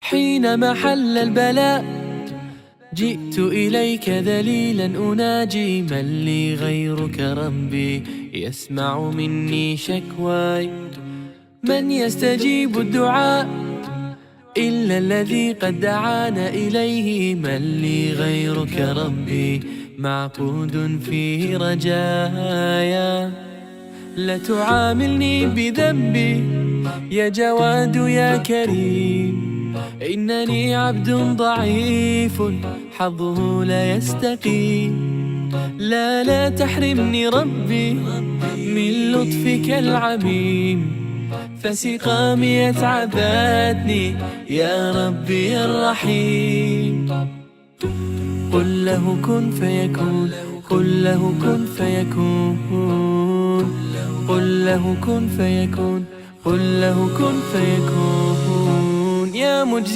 حينما حل البلاء جئت إليك ذليلا أناجي، من لي غيرك ربي يسمع مني شكواي؟ من يستجيب الدعاء إلا الذي قد دعانا إليه؟ من لي غيرك ربي معقود في رجايا؟ لا تعاملني بذنبي يا جواد يا كريم، إنني عبد ضعيف حظه لا يستقيم. لا تحرمني ربي من لطفك العميم، فسقامي أتعبتني يا ربي الرحيم. قل له كن فيكون، قل له كن فيكون، قل له كن فيكون، قل له كن فيكون. يا مجزي